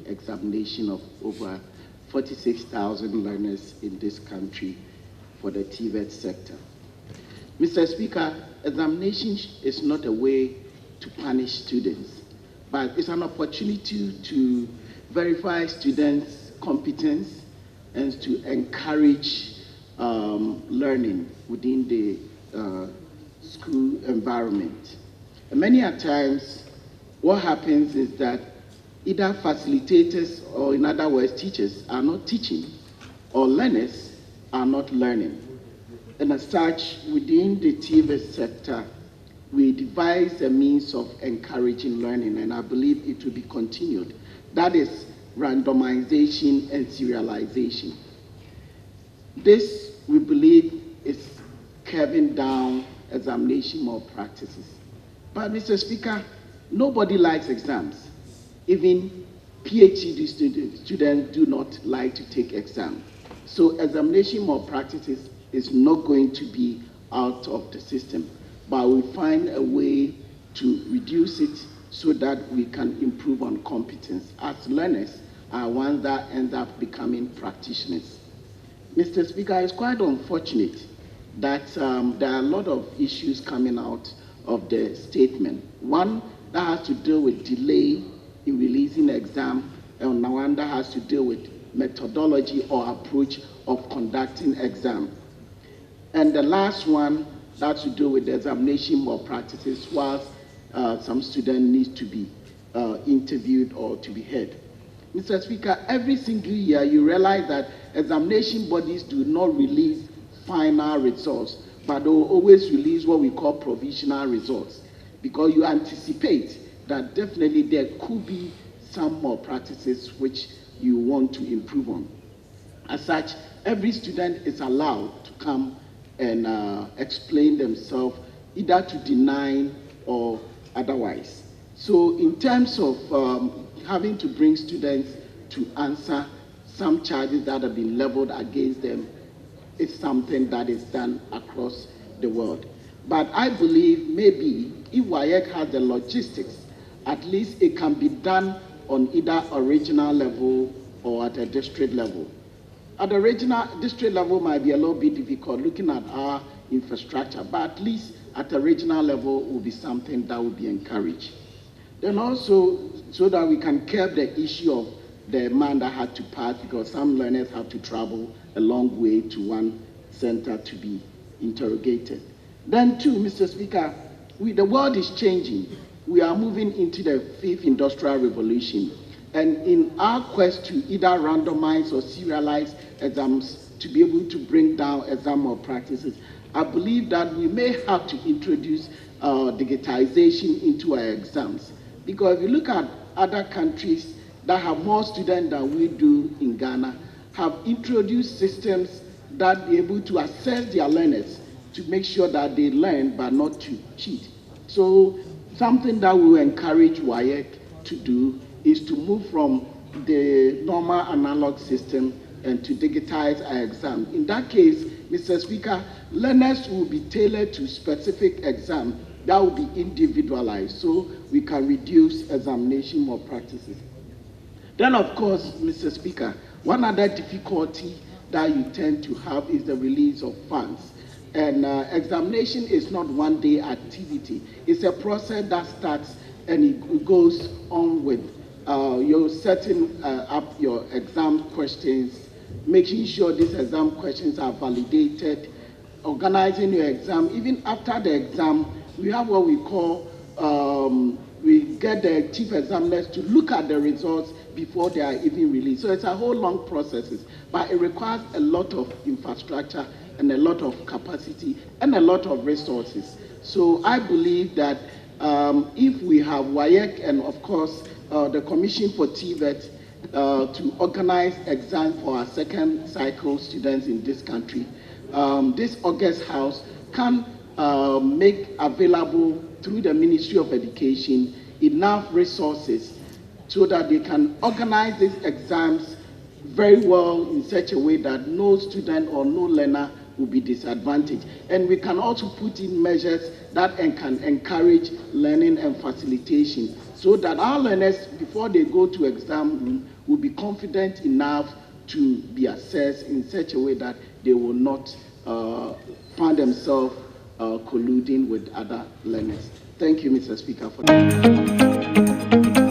examination of over 46,000 learners in this country for the TVET sector. Mr. Speaker, examination is not a way to punish students, but it's an opportunity to verify students' competence and to encourage learning within the school environment. And many a times, what happens is that either facilitators, or in other words, teachers, are not teaching, or learners are not learning. And as such, within the TV sector, we devise a means of encouraging learning, and I believe it will be continued. That is randomization and serialization. This, we believe, is curbing down examination malpractices. But Mr. Speaker, nobody likes exams. Even PhD students do not like to take exams. So examination malpractices is not going to be out of the system, but we find a way to reduce it so that we can improve on competence, as learners are ones that end up becoming practitioners. Mr. Speaker, it's quite unfortunate that there are a lot of issues coming out of the statement. One that has to do with delay in releasing exam, and one that has to do with methodology or approach of conducting exam. And the last one that has to do with the examination malpractices, whilst some student needs to be interviewed or to be heard. Mr. Speaker, every single year you realize that examination bodies do not release final results, but they will always release what we call provisional results, because you anticipate that definitely there could be some malpractices which you want to improve on. As such, every student is allowed to come and explain themselves, either to deny or otherwise. So in terms of having to bring students to answer some charges that have been leveled against them, it's something that is done across the world. But I believe maybe if WAEC has the logistics, at least it can be done on either a regional level or at a district level. At the regional district level might be a little bit difficult looking at our infrastructure, but at least at the regional level will be something that will be encouraged. Then also, so that we can curb the issue of the man that had to pass, because some learners have to travel a long way to one center to be interrogated. Then two, Mr. Speaker, the world is changing. We are moving into the 5th industrial revolution. And in our quest to either randomize or serialize exams to be able to bring down exam malpractices, I believe that we may have to introduce digitization into our exams. Because if you look at other countries that have more students than we do in Ghana, have introduced systems that be able to assess their learners to make sure that they learn but not to cheat. So something that we will encourage WAEC to do is to move from the normal analog system and to digitize our exam. In that case, Mr. Speaker, learners will be tailored to specific exam that will be individualized, so we can reduce examination malpractices. Then, of course, Mr. Speaker, one other difficulty that you tend to have is the release of funds. And examination is not one-day activity. It's a process that starts and it goes on with you're setting up your exam questions, making sure these exam questions are validated, organizing your exam. Even after the exam, we have what we call, we get the chief examiners to look at the results before they are even released. So it's a whole long process, but it requires a lot of infrastructure and a lot of capacity and a lot of resources. So I believe that if we have WAEC and of course the Commission for TVET to organize exams for our second cycle students in this country, this August House can make available through the Ministry of Education enough resources so that they can organize these exams very well in such a way that no student or no learner will be disadvantaged. And we can also put in measures that can encourage learning and facilitation so that our learners, before they go to exam room, will be confident enough to be assessed in such a way that they will not find themselves colluding with other learners. Thank you, Mr. Speaker, for that.